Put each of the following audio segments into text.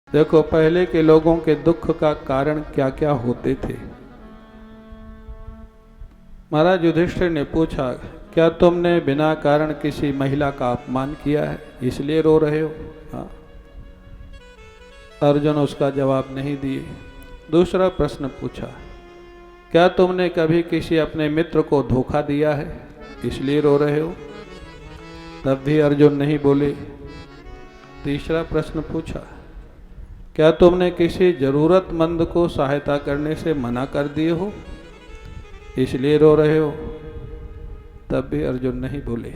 देखो, पहले के लोगों के दुख का कारण क्या क्या होते थे। महाराज युधिष्ठिर ने पूछा, क्या तुमने बिना कारण किसी महिला का अपमान किया है, इसलिए रो रहे हो? हाँ। अर्जुन उसका जवाब नहीं दिए। दूसरा प्रश्न पूछा, क्या तुमने कभी किसी अपने मित्र को धोखा दिया है, इसलिए रो रहे हो? तब भी अर्जुन नहीं बोले। तीसरा प्रश्न पूछा, क्या तुमने किसी जरूरतमंद को सहायता करने से मना कर दिए हो, इसलिए रो रहे हो? तब भी अर्जुन नहीं बोले।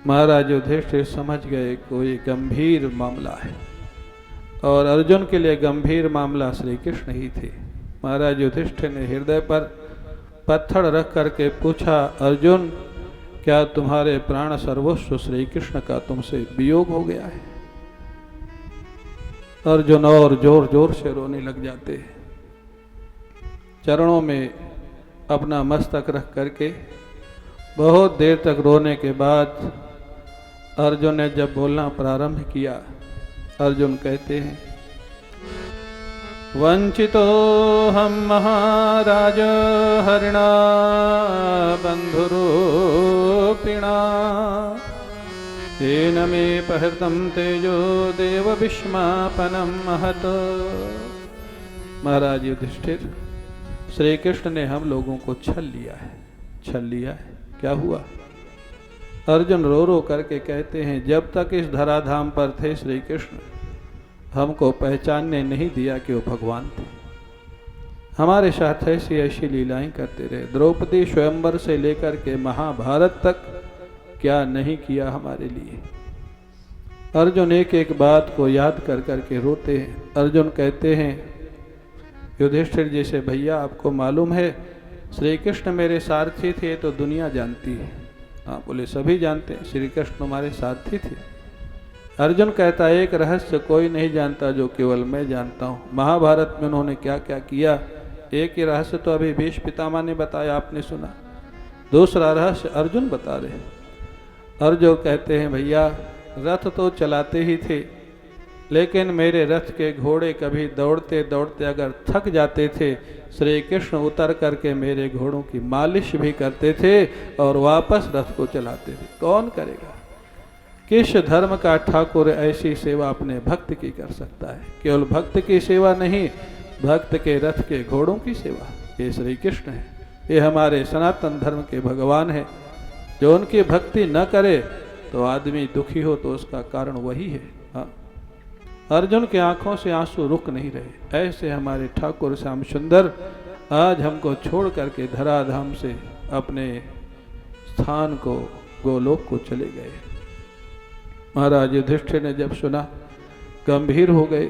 महाराज युधिष्ठिर समझ गए कोई गंभीर मामला है, और अर्जुन के लिए गंभीर मामला श्री कृष्ण ही थे। महाराज युधिष्ठिर ने हृदय पर पत्थर रख करके पूछा, अर्जुन, क्या तुम्हारे प्राण सर्वस्व श्री कृष्ण का तुमसे वियोग हो गया है? अर्जुन और जोर जोर से रोने लग जाते हैं। चरणों में अपना मस्तक रख करके बहुत देर तक रोने के बाद अर्जुन ने जब बोलना प्रारंभ किया, अर्जुन कहते हैं, वंचितो हम महाराज हरिणा बंधुरूपिणा तेन मे पहृतं तेजो देव विस्मापनं महत। महाराज युधिष्ठिर, श्री कृष्ण ने हम लोगों को छल लिया है। छल लिया है, क्या हुआ? अर्जुन रो रो करके कहते हैं, जब तक इस धराधाम पर थे श्री कृष्ण, हमको पहचानने नहीं दिया कि वो भगवान थे। हमारे साथ ऐसी ऐसी लीलाएं करते रहे। द्रौपदी स्वयंवर से लेकर के महाभारत तक क्या नहीं किया हमारे लिए। अर्जुन एक एक बात को याद कर करके रोते हैं। अर्जुन कहते हैं युधिष्ठिर जी से, भैया आपको मालूम है श्री कृष्ण मेरे सारथी थे, तो दुनिया जानती है। हाँ, बोले सभी जानते हैं श्री कृष्ण हमारे सारथी थे। अर्जुन कहता है, एक रहस्य कोई नहीं जानता जो केवल मैं जानता हूँ। महाभारत में उन्होंने क्या क्या किया, एक ही रहस्य तो अभी भीष्म पितामह ने बताया, आपने सुना। दूसरा रहस्य अर्जुन बता रहे हैं। अर्जुन कहते हैं, भैया रथ तो चलाते ही थे, लेकिन मेरे रथ के घोड़े कभी दौड़ते दौड़ते अगर थक जाते थे, श्री कृष्ण उतर करके मेरे घोड़ों की मालिश भी करते थे और वापस रथ को चलाते थे। कौन करेगा? किस धर्म का ठाकुर ऐसी सेवा अपने भक्त की कर सकता है? केवल भक्त की सेवा नहीं, भक्त के रथ के घोड़ों की सेवा, ये श्री कृष्ण है। ये हमारे सनातन धर्म के भगवान है। जो उनकी भक्ति न करे तो आदमी दुखी हो तो उसका कारण वही है। हाँ, अर्जुन के आंखों से आंसू रुक नहीं रहे। ऐसे हमारे ठाकुर श्याम सुंदर आज हमको छोड़ करके धराधाम से अपने स्थान को, गोलोक को चले गए। महाराज युधिष्ठिर ने जब सुना गंभीर हो गए।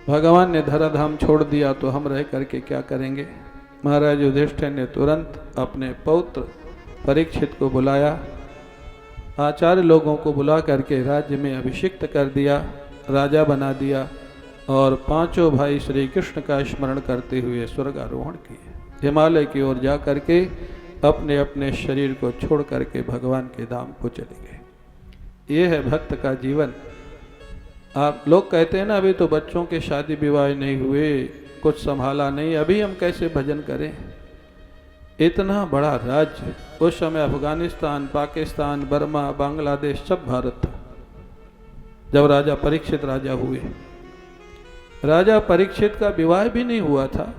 भगवान ने धराधाम छोड़ दिया तो हम रह करके क्या करेंगे? महाराज युधिष्ठिर ने तुरंत अपने पौत्र परीक्षित को बुलाया, आचार्य लोगों को बुला करके राज्य में अभिषिक्त कर दिया, राजा बना दिया, और पांचों भाई श्री कृष्ण का स्मरण करते हुए स्वर्गारोहण किए। हिमालय की ओर जा करके अपने अपने शरीर को छोड़ करके भगवान के धाम को चले गए। ये है भक्त का जीवन। आप लोग कहते हैं ना, अभी तो बच्चों के शादी विवाह नहीं हुए, कुछ संभाला नहीं, अभी हम कैसे भजन करें? इतना बड़ा राज्य, उस समय अफगानिस्तान, पाकिस्तान, बर्मा, बांग्लादेश सब भारत था। जब राजा परीक्षित राजा हुए, राजा परीक्षित का विवाह भी नहीं हुआ था,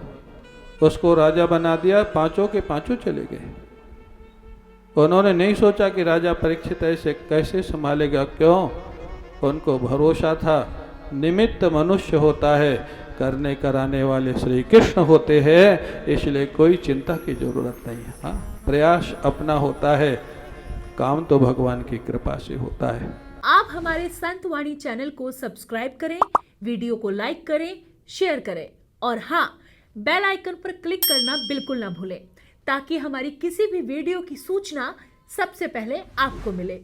उसको राजा बना दिया, पांचों के पांचों चले गए। उन्होंने नहीं सोचा कि राजा परीक्षित ऐसे कैसे संभालेगा। क्यों? उनको भरोसा था निमित्त मनुष्य होता है, करने कराने वाले श्री कृष्ण होते हैं, इसलिए कोई चिंता की जरूरत नहीं है। हाँ, प्रयास अपना होता है, काम तो भगवान की कृपा से होता है। आप हमारे संत वाणी चैनल को सब्सक्राइब करें, वीडियो को लाइक करें, शेयर करें, और हाँ, बेल आइकन पर क्लिक करना बिल्कुल ना भूलें, ताकि हमारी किसी भी वीडियो की सूचना सबसे पहले आपको मिले।